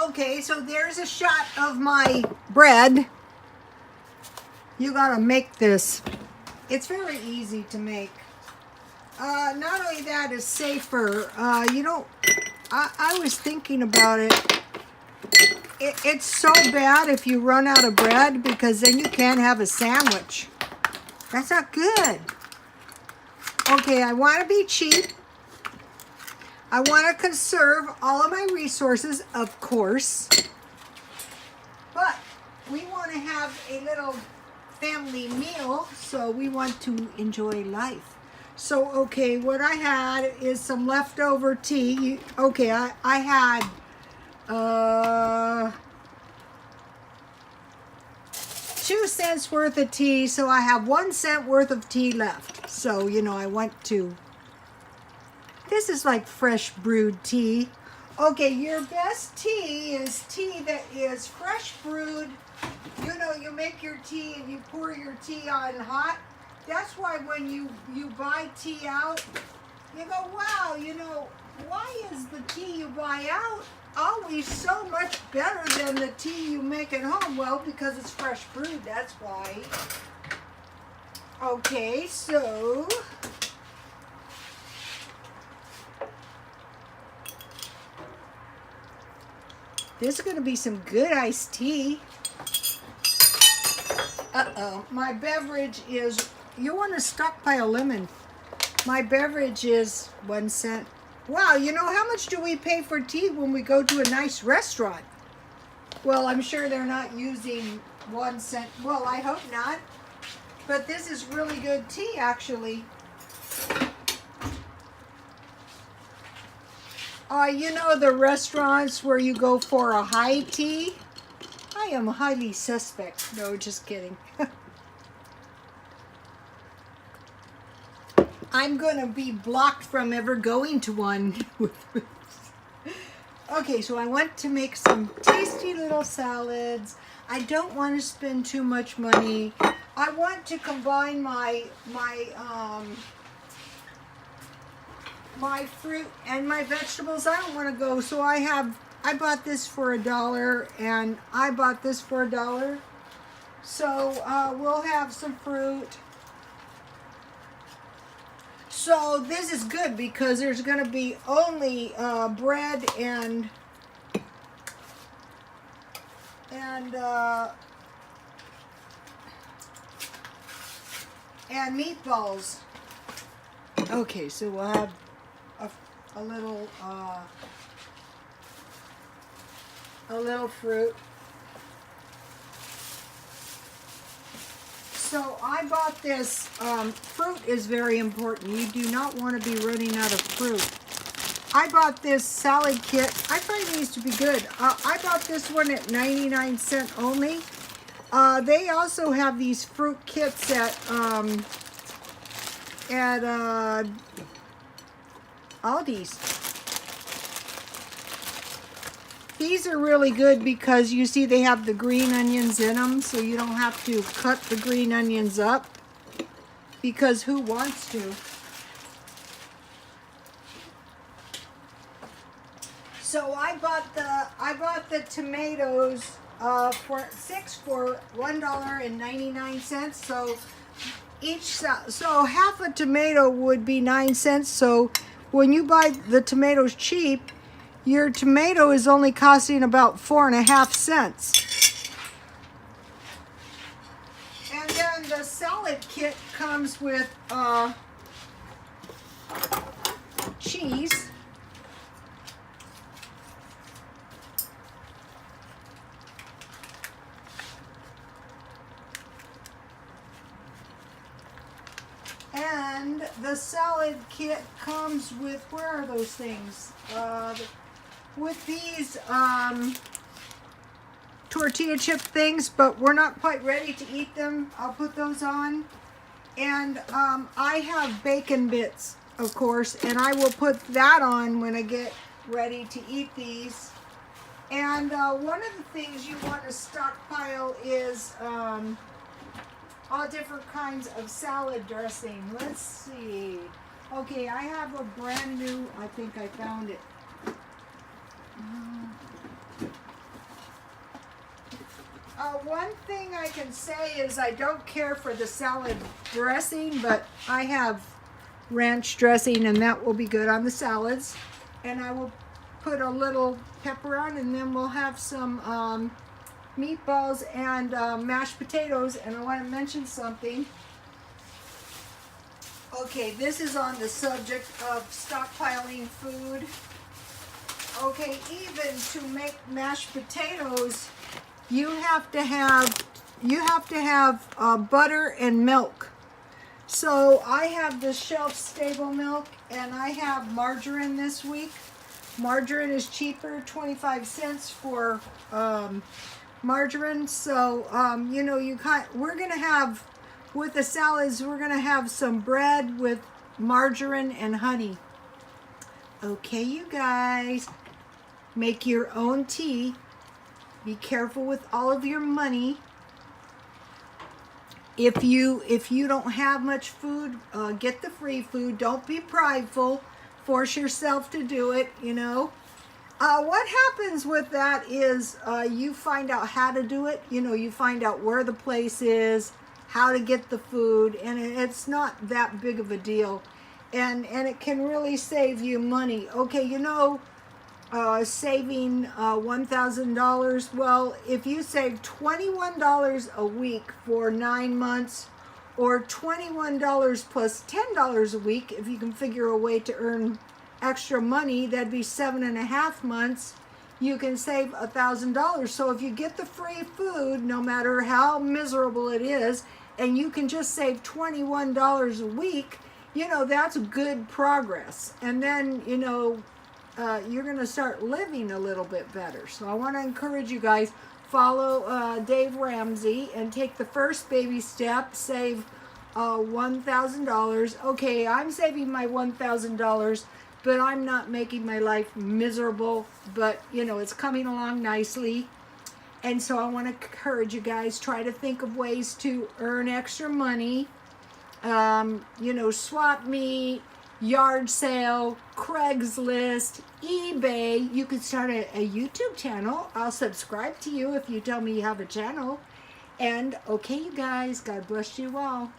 Okay, so there's a shot of my bread. You gotta make this. It's very easy to make. Not only that, it's safer. I was thinking about it. It's so bad if you run out of bread because then you can't have a sandwich. That's not good. Okay, I want to be cheap. I want to conserve all of my resources, of course. But we want to have a little family meal, so we want to enjoy life. So, okay, what I had is some leftover tea. Okay, I had 2 cents worth of tea, so I have 1 cent worth of tea left. So, I went to, this is like fresh brewed tea. Okay, your best tea is tea that is fresh brewed. You make your tea and you pour your tea on hot. That's why when you buy tea out, you go, wow, why is the tea you buy out always so much better than the tea you make at home? Well, because it's fresh brewed, that's why. Okay, so this is going to be some good iced tea. Uh-oh, my beverage is, you want to stockpile lemon. My beverage is 1 cent. Wow, how much do we pay for tea when we go to a nice restaurant? Well, I'm sure they're not using 1 cent. Well, I hope not. But this is really good tea, actually. The restaurants where you go for a high tea? I am highly suspect. No, just kidding. I'm going to be blocked from ever going to one. Okay, so I want to make some tasty little salads. I don't want to spend too much money. I want to combine my fruit and my vegetables. I don't want to go, so I bought this for $1 and I bought this for $1. So we'll have some fruit. So this is good because there's going to be only bread and meatballs. Okay, so we'll have a little fruit. So I bought this. Fruit is very important. You do not want to be running out of fruit. I bought this salad kit. I find these to be good. I bought this one at 99 cents only. They also have these fruit kits at Aldi's. These are really good because you see they have the green onions in them, so you don't have to cut the green onions up because who wants to? So I bought the tomatoes for $1.99. So half a tomato would be 9 cents. So when you buy the tomatoes cheap, your tomato is only costing about 4.5 cents. And then the salad kit comes with cheese. And the salad kit comes with, where are those things? With these tortilla chip things, but we're not quite ready to eat them. I'll put those on. And I have bacon bits, of course, and I will put that on when I get ready to eat these. And one of the things you want to stockpile is all different kinds of salad dressing. Let's see. Okay, I have a brand new, I think I found it. One thing I can say is I don't care for the salad dressing, but I have ranch dressing and that will be good on the salads. And I will put a little pepper on, and then we'll have some meatballs and mashed potatoes. And I want to mention something. Okay, this is on the subject of stockpiling food. Okay, even to make mashed potatoes, you have to have butter and milk. So I have the shelf-stable milk, and I have margarine this week. Margarine is cheaper, 25 cents for margarine. So you know, we're gonna have, with the salads, we're gonna have some bread with margarine and honey. Okay, you guys, make your own tea. Be careful with all of your money. If you don't have much food, get the free food. Don't be prideful. Force yourself to do it, you know. What happens with that is you find out how to do it. You know, you find out where the place is, how to get the food, and it's not that big of a deal. And it can really save you money. Okay, you know, saving $1,000. Well, if you save $21 a week for 9 months, or $21 plus $10 a week, if you can figure a way to earn extra money, that'd be 7.5 months. You can save $1,000. So if you get the free food, no matter how miserable it is, and you can just save $21 a week, you know, that's good progress. And then, you know, you're going to start living a little bit better. So I want to encourage you guys, follow Dave Ramsey and take the first baby step, save $1,000. Okay, I'm saving my $1,000, but I'm not making my life miserable, but you know, it's coming along nicely. And so I want to encourage you guys, try to think of ways to earn extra money. You know, swap meet, yard sale, Craigslist, eBay. You could start a YouTube channel. I'll subscribe to you if you tell me you have a channel. And okay, you guys, God bless you all.